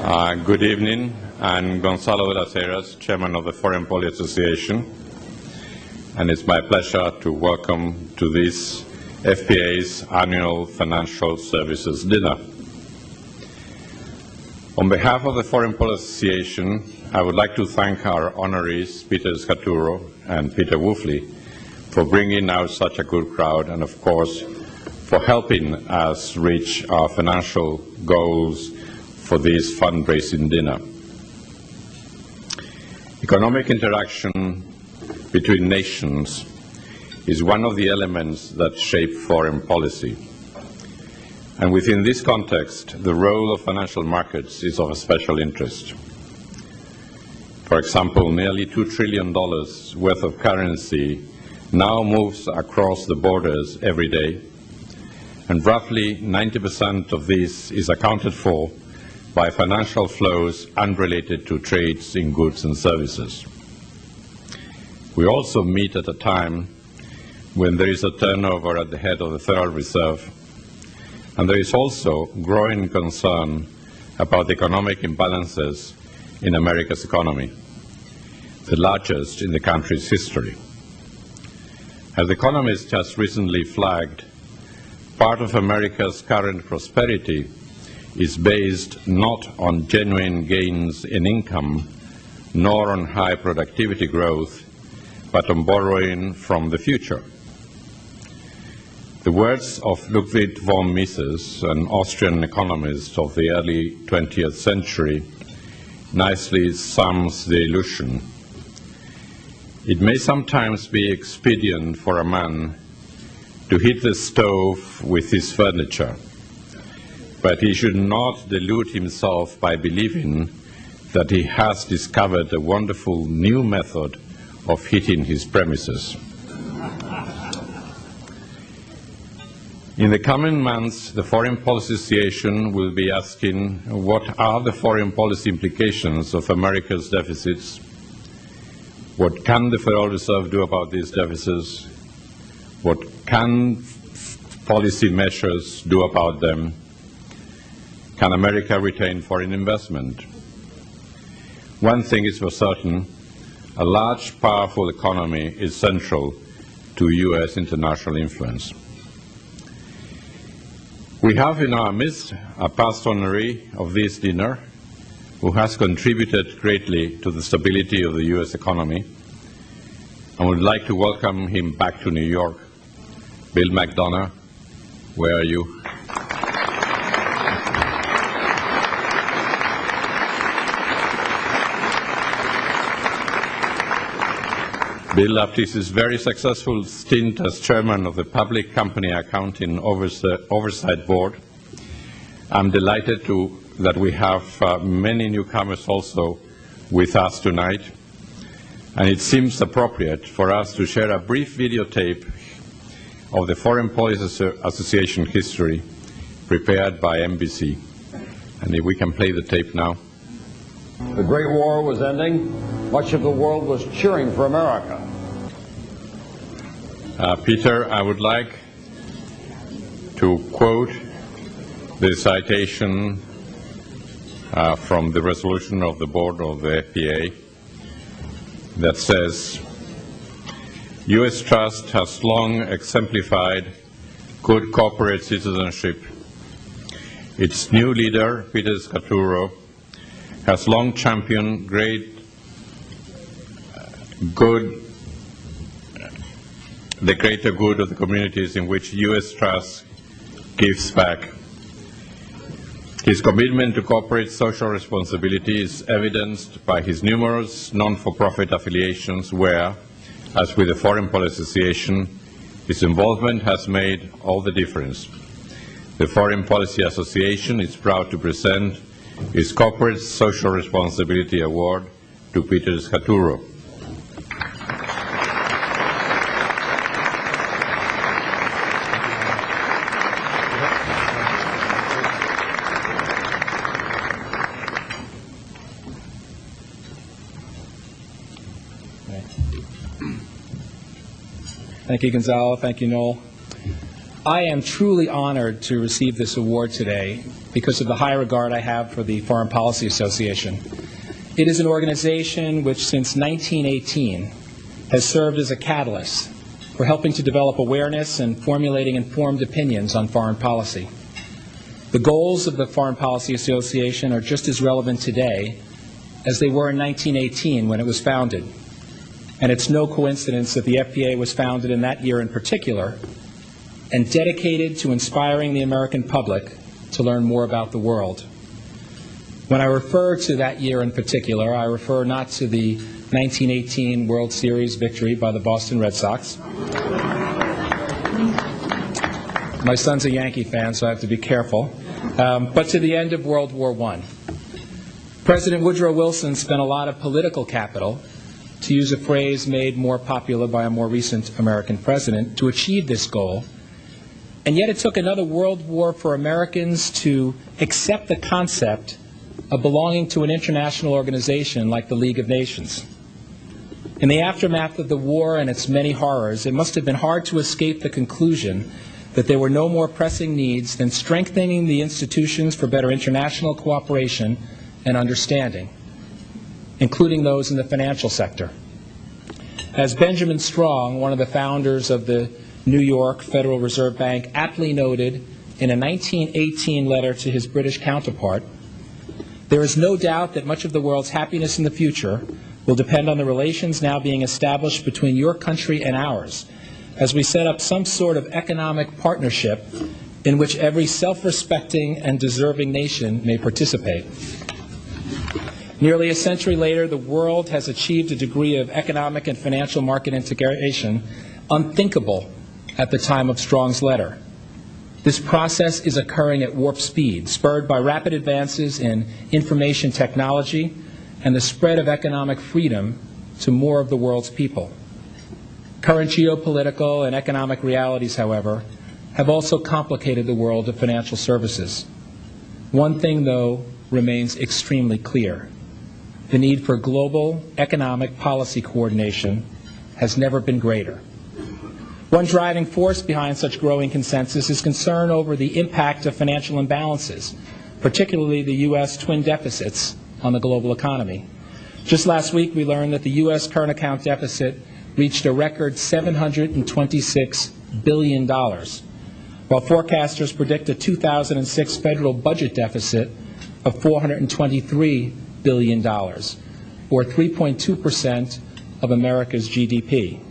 Good evening. I'm Gonzalo de las Heras, Chairman of the Foreign Policy Association, and it's my pleasure to welcome to this FPA's annual Financial Services Dinner. On behalf of the Foreign Policy Association, I would like to thank our honorees, Peter SCATURRO and Peter Wolfley, for bringing out such a good crowd and, of course, for helping us reach our financial goals for this fundraising dinner. Economic interaction between nations is one of the elements that shape foreign policy. And within this context, the role of financial markets is of a special interest. For example, nearly $2 trillion worth of currency now moves across the borders every day, and roughly 90% of this is accounted for by financial flows unrelated to trades in goods and services. We also meet at a time when there is a turnover at the head of the Federal Reserve, and there is also growing concern about economic imbalances in America's economy, the largest in the country's history. As The Economist just recently flagged, part of America's current prosperity is based not on genuine gains in income, nor on high productivity growth, but on borrowing from the future. The words of Ludwig von Mises, an Austrian economist of the early 20th century, nicely sums the illusion. It may sometimes be expedient for a man to hit the stove with his furniture, but he should not delude himself by believing that he has discovered a wonderful new method of heating his premises. In the coming months, the Foreign Policy Association will be asking what are the foreign policy implications of America's deficits, what can the Federal Reserve do about these deficits, what can policy measures do about them, can America retain foreign investment? One thing is for certain, a large, powerful economy is central to U.S. international influence. We have in our midst a past honoree of this dinner who has contributed greatly to the stability of the U.S. economy, and would like to welcome him back to New York. Bill McDonough, where are you? Bill, after his very successful stint as chairman of the Public Company Accounting Oversight Board, I'm delighted that we have many newcomers also with us tonight, and it seems appropriate for us to share a brief videotape of the Foreign Policy Association history prepared by NBC. And if we can play the tape now. The Great War was ending. Much of the world was cheering for America. Peter, I would like to quote the citation from the resolution of the board of the FPA that says, U.S. Trust has long exemplified good corporate citizenship. Its new leader, Peter SCATURRO, has long championed the greater good of the communities in which U.S. Trust gives back. His commitment to corporate social responsibility is evidenced by his numerous non-for-profit affiliations where, as with the Foreign Policy Association, his involvement has made all the difference. The Foreign Policy Association is proud to present its Corporate Social Responsibility Award to Peter SCATURRO. Thank you, Gonzalo. Thank you, Noel. I am truly honored to receive this award today, because of the high regard I have for the Foreign Policy Association. It is an organization which since 1918 has served as a catalyst for helping to develop awareness and formulating informed opinions on foreign policy. The goals of the Foreign Policy Association are just as relevant today as they were in 1918 when it was founded. And it's no coincidence that the FPA was founded in that year in particular and dedicated to inspiring the American public to learn more about the world. When I refer to that year in particular, I refer not to the 1918 World Series victory by the Boston Red Sox. My son's a Yankee fan, so I have to be careful. But to the end of World War I. President Woodrow Wilson spent a lot of political capital, to use a phrase made more popular by a more recent American president, to achieve this goal. And yet it took another world war for Americans to accept the concept of belonging to an international organization like the League of Nations. In the aftermath of the war and its many horrors, it must have been hard to escape the conclusion that there were no more pressing needs than strengthening the institutions for better international cooperation and understanding, including those in the financial sector. As Benjamin Strong, one of the founders of the New York Federal Reserve Bank, aptly noted in a 1918 letter to his British counterpart, there is no doubt that much of the world's happiness in the future will depend on the relations now being established between your country and ours, as we set up some sort of economic partnership in which every self-respecting and deserving nation may participate. Nearly a century later, the world has achieved a degree of economic and financial market integration unthinkable at the time of Strong's letter. This process is occurring at warp speed, spurred by rapid advances in information technology and the spread of economic freedom to more of the world's people. Current geopolitical and economic realities, however, have also complicated the world of financial services. One thing, though, remains extremely clear. The need for global economic policy coordination has never been greater. One driving force behind such growing consensus is concern over the impact of financial imbalances, particularly the U.S. twin deficits on the global economy. Just last week, we learned that the U.S. current account deficit reached a record $726 billion, while forecasters predict a 2006 federal budget deficit of $423 billion, or 3.2% of America's GDP.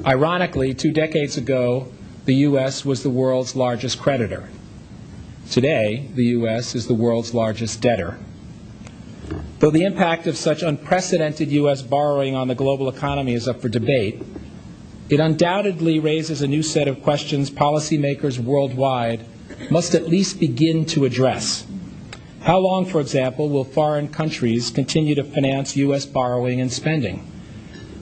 Ironically, 2 decades ago, the U.S. was the world's largest creditor. Today, the U.S. is the world's largest debtor. Though the impact of such unprecedented U.S. borrowing on the global economy is up for debate, it undoubtedly raises a new set of questions policymakers worldwide must at least begin to address. How long, for example, will foreign countries continue to finance U.S. borrowing and spending?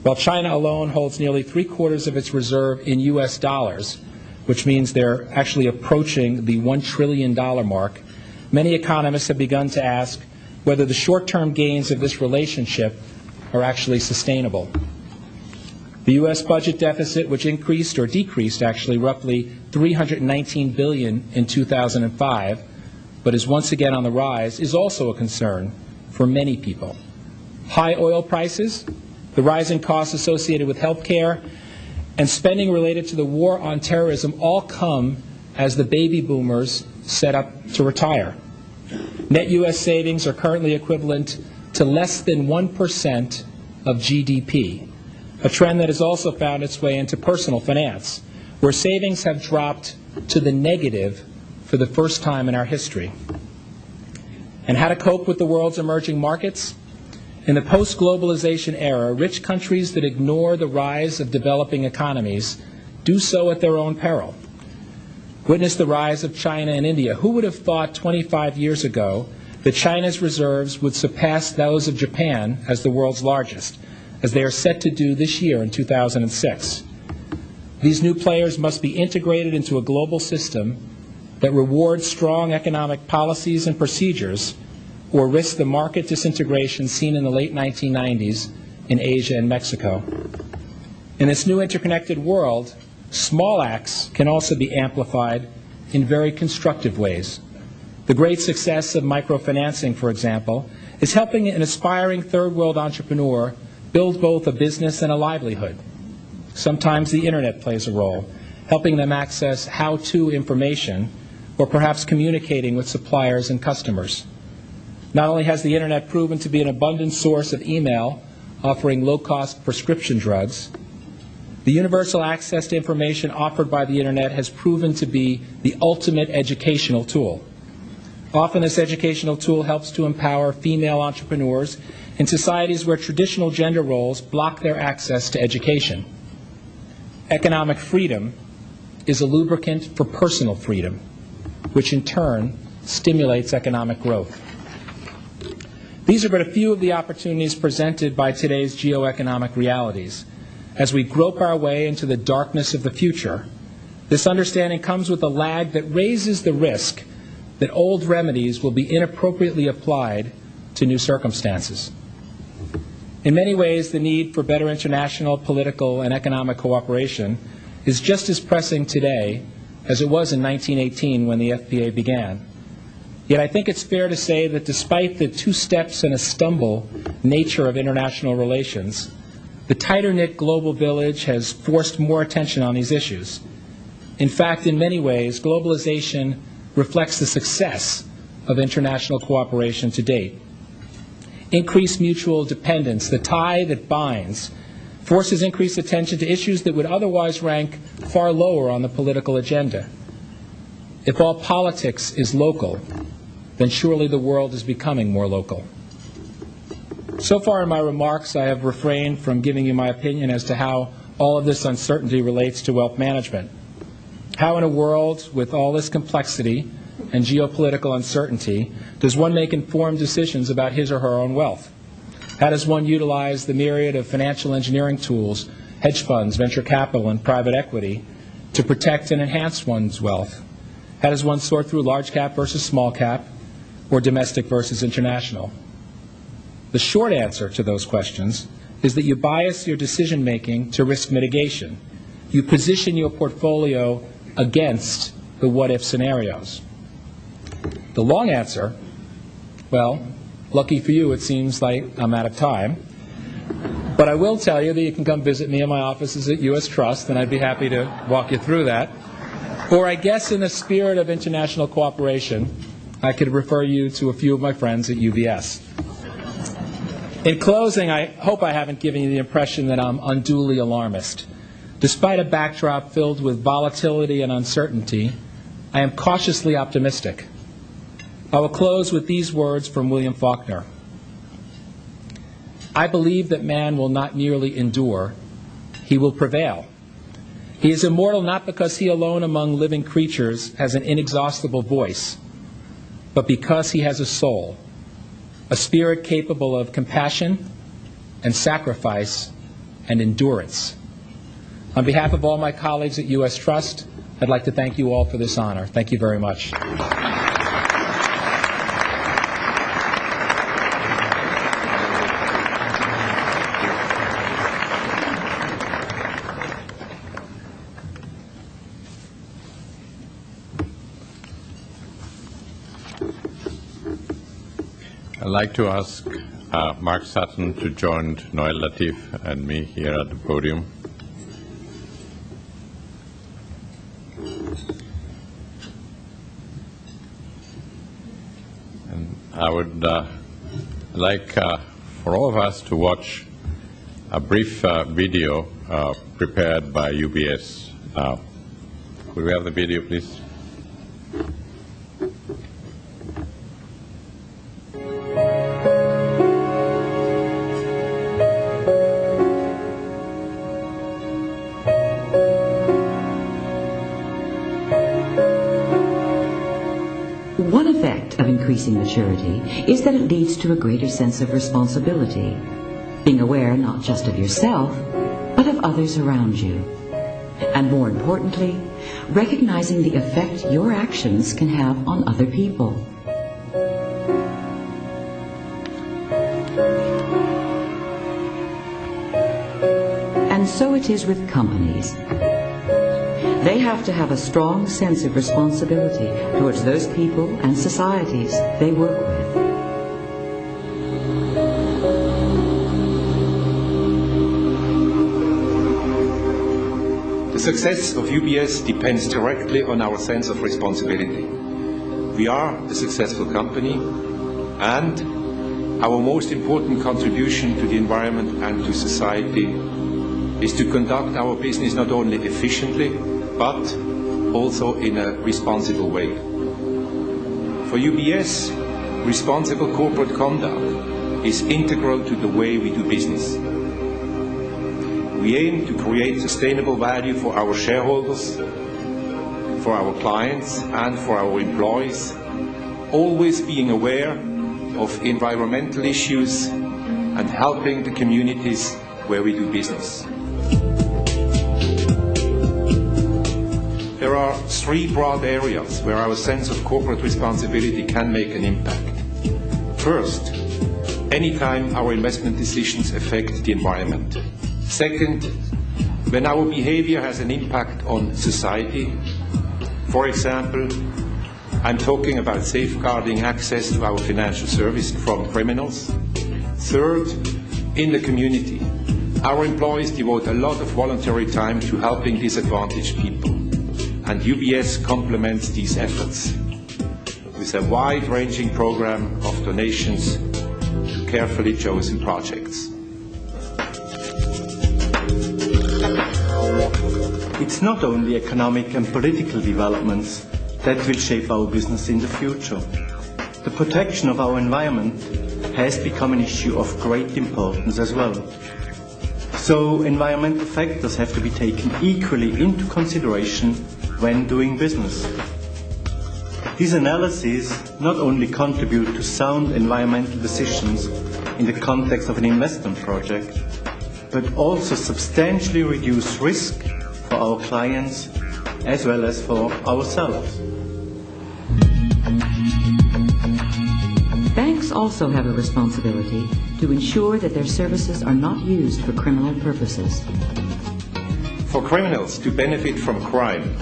While China alone holds nearly 3/4 of its reserve in U.S. dollars, which means they're actually approaching the $1 trillion mark, many economists have begun to ask whether the short-term gains of this relationship are actually sustainable. The U.S. budget deficit, which increased or decreased actually roughly $319 billion in 2005, but is once again on the rise, is also a concern for many people. High oil prices, the rising costs associated with health care, and spending related to the war on terrorism all come as the baby boomers set up to retire. Net U.S. savings are currently equivalent to less than 1% of GDP, a trend that has also found its way into personal finance, where savings have dropped to the negative for the first time in our history. And how to cope with the world's emerging markets? In the post-globalization era, rich countries that ignore the rise of developing economies do so at their own peril. Witness the rise of China and India. Who would have thought 25 years ago that China's reserves would surpass those of Japan as the world's largest, as they are set to do this year in 2006? These new players must be integrated into a global system that rewards strong economic policies and procedures, or risk the market disintegration seen in the late 1990s in Asia and Mexico. In this new interconnected world, small acts can also be amplified in very constructive ways. The great success of microfinancing, for example, is helping an aspiring third-world entrepreneur build both a business and a livelihood. Sometimes the Internet plays a role, helping them access how-to information or perhaps communicating with suppliers and customers. Not only has the Internet proven to be an abundant source of email offering low-cost prescription drugs, the universal access to information offered by the Internet has proven to be the ultimate educational tool. Often this educational tool helps to empower female entrepreneurs in societies where traditional gender roles block their access to education. Economic freedom is a lubricant for personal freedom, which in turn stimulates economic growth. These are but a few of the opportunities presented by today's geoeconomic realities. As we grope our way into the darkness of the future, this understanding comes with a lag that raises the risk that old remedies will be inappropriately applied to new circumstances. In many ways, the need for better international, political, and economic cooperation is just as pressing today as it was in 1918 when the FPA began. Yet I think it's fair to say that despite the two steps and a stumble nature of international relations, the tighter-knit global village has forced more attention on these issues. In fact, in many ways, globalization reflects the success of international cooperation to date. Increased mutual dependence, the tie that binds, forces increased attention to issues that would otherwise rank far lower on the political agenda. If all politics is local, then surely the world is becoming more local. So far in my remarks, I have refrained from giving you my opinion as to how all of this uncertainty relates to wealth management. How in a world with all this complexity and geopolitical uncertainty does one make informed decisions about his or her own wealth? How does one utilize the myriad of financial engineering tools, hedge funds, venture capital, and private equity to protect and enhance one's wealth? How does one sort through large cap versus small cap, or domestic versus international? The short answer to those questions is that you bias your decision-making to risk mitigation. You position your portfolio against the what-if scenarios. The long answer, well, lucky for you, it seems like I'm out of time. But I will tell you that you can come visit me in my offices at U.S. Trust, and I'd be happy to walk you through that. Or I guess in the spirit of international cooperation, I could refer you to a few of my friends at UBS. In closing, I hope I haven't given you the impression that I'm unduly alarmist. Despite a backdrop filled with volatility and uncertainty, I am cautiously optimistic. I will close with these words from William Faulkner. I believe that man will not merely endure, he will prevail. He is immortal not because he alone among living creatures has an inexhaustible voice, but because he has a soul, a spirit capable of compassion and sacrifice and endurance. On behalf of all my colleagues at U.S. Trust, I'd like to thank you all for this honor. Thank you very much. I'd like to ask Mark Sutton to join Noel Latif and me here at the podium. And I would like for all of us to watch a brief video prepared by UBS. Could we have the video, please? One effect of increasing maturity is that it leads to a greater sense of responsibility, being aware not just of yourself, but of others around you. And more importantly, recognizing the effect your actions can have on other people. And so it is with companies. They have to have a strong sense of responsibility towards those people and societies they work with. The success of UBS depends directly on our sense of responsibility. We are a successful company, and our most important contribution to the environment and to society is to conduct our business not only efficiently, but also in a responsible way. For UBS, responsible corporate conduct is integral to the way we do business. We aim to create sustainable value for our shareholders, for our clients, and for our employees, always being aware of environmental issues and helping the communities where we do business. There are three broad areas where our sense of corporate responsibility can make an impact. First, anytime our investment decisions affect the environment. Second, when our behavior has an impact on society. For example, I'm talking about safeguarding access to our financial service from criminals. Third, in the community. Our employees devote a lot of voluntary time to helping disadvantaged people, and UBS complements these efforts with a wide-ranging program of donations to carefully chosen projects. It's not only economic and political developments that will shape our business in the future. The protection of our environment has become an issue of great importance as well. So environmental factors have to be taken equally into consideration when doing business. These analyses not only contribute to sound environmental decisions in the context of an investment project, but also substantially reduce risk for our clients as well as for ourselves. Banks also have a responsibility to ensure that their services are not used for criminal purposes. For criminals to benefit from crime,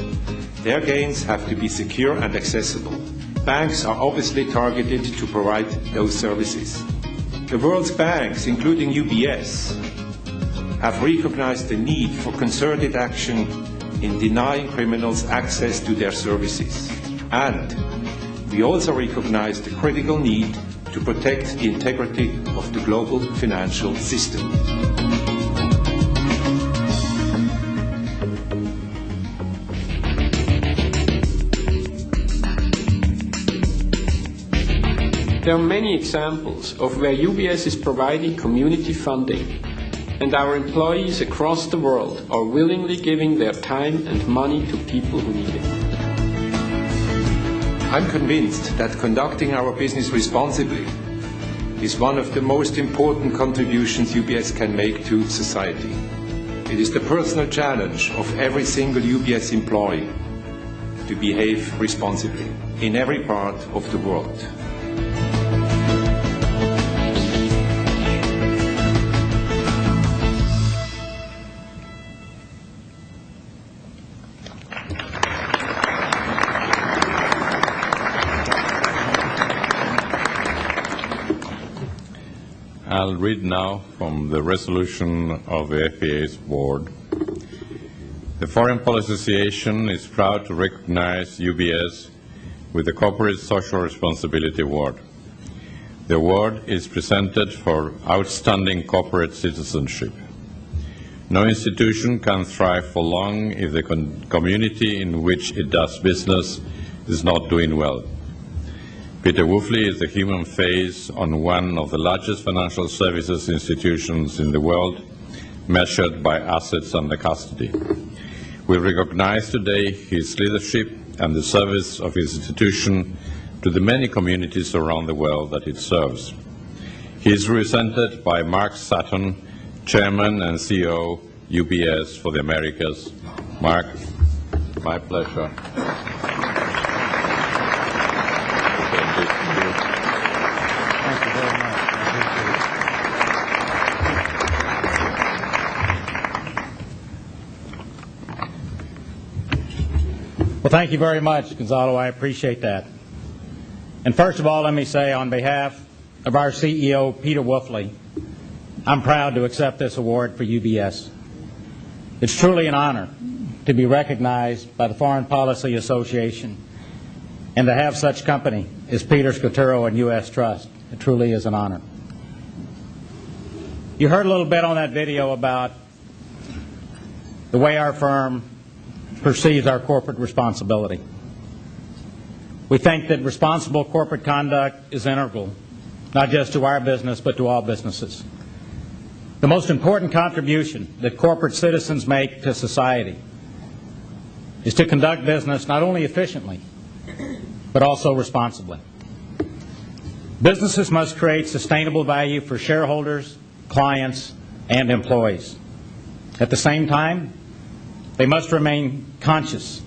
their gains have to be secure and accessible. Banks are obviously targeted to provide those services. The world's banks, including UBS, have recognized the need for concerted action in denying criminals access to their services. And we also recognize the critical need to protect the integrity of the global financial system. There are many examples of where UBS is providing community funding, and our employees across the world are willingly giving their time and money to people who need it. I'm convinced that conducting our business responsibly is one of the most important contributions UBS can make to society. It is the personal challenge of every single UBS employee to behave responsibly in every part of the world. I'll read now from the resolution of the FPA's board. The Foreign Policy Association is proud to recognize UBS with the Corporate Social Responsibility Award. The award is presented for outstanding corporate citizenship. No institution can thrive for long if the community in which it does business is not doing well. Peter Woofley is the human face on one of the largest financial services institutions in the world, measured by assets under custody. We recognize today his leadership and the service of his institution to the many communities around the world that it serves. He is represented by Mark Sutton, Chairman and CEO, UBS for the Americas. Mark, my pleasure. thank you very much, Gonzalo. I appreciate that. And first of all, let me say on behalf of our CEO, Peter Wolfley, I'm proud to accept this award for UBS. It's truly an honor to be recognized by the Foreign Policy Association and to have such company as Peter SCATURRO and U.S. Trust. It truly is an honor. You heard a little bit on that video about the way our firm perceives our corporate responsibility. We think that responsible corporate conduct is integral, not just to our business, but to all businesses. The most important contribution that corporate citizens make to society is to conduct business not only efficiently, but also responsibly. Businesses must create sustainable value for shareholders, clients, and employees. At the same time, they must remain conscious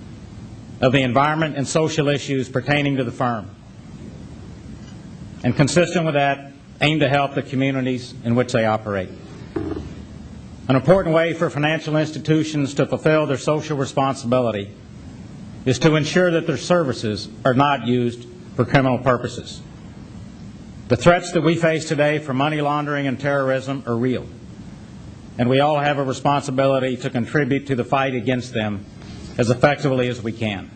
of the environment and social issues pertaining to the firm, and consistent with that, aim to help the communities in which they operate. An important way for financial institutions to fulfill their social responsibility is to ensure that their services are not used for criminal purposes. The threats that we face today from money laundering and terrorism are real, and we all have a responsibility to contribute to the fight against them as effectively as we can.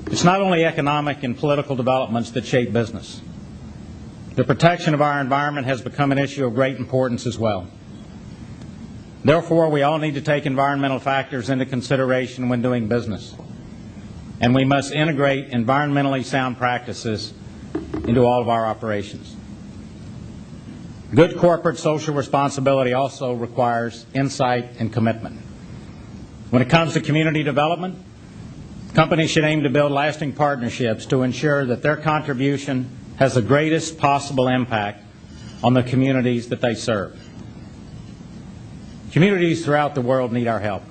It's not only economic and political developments that shape business. The protection of our environment has become an issue of great importance as well. Therefore, we all need to take environmental factors into consideration when doing business, and we must integrate environmentally sound practices into all of our operations. Good corporate social responsibility also requires insight and commitment. When it comes to community development, companies should aim to build lasting partnerships to ensure that their contribution has the greatest possible impact on the communities that they serve. Communities throughout the world need our help.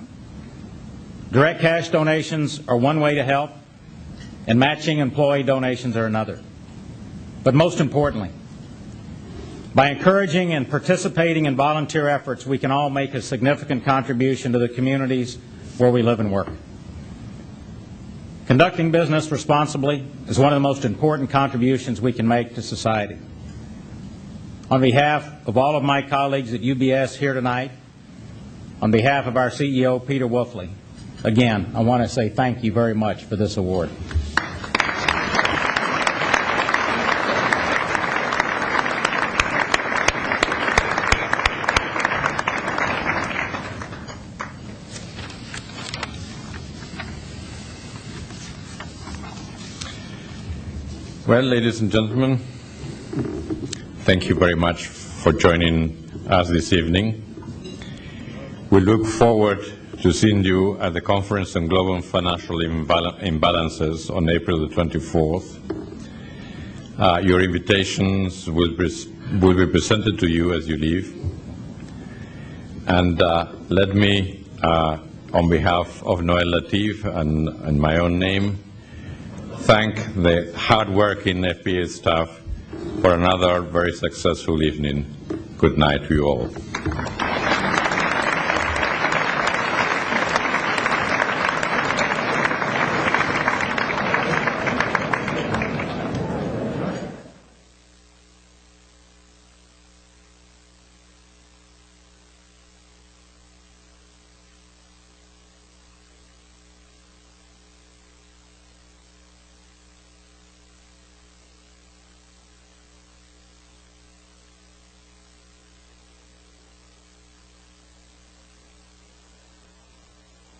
Direct cash donations are one way to help, and matching employee donations are another. But most importantly, by encouraging and participating in volunteer efforts, we can all make a significant contribution to the communities where we live and work. Conducting business responsibly is one of the most important contributions we can make to society. On behalf of all of my colleagues at UBS here tonight, on behalf of our CEO, Peter Wolfley, again, I want to say thank you very much for this award. Well, ladies and gentlemen, thank you very much for joining us this evening. We look forward to seeing you at the Conference on Global Financial Imbalances on April the 24th. Your invitations will be presented to you as you leave. And let me, on behalf of Noel Latif and my own name, thank the hard-working FPA staff for another very successful evening. Good night to you all.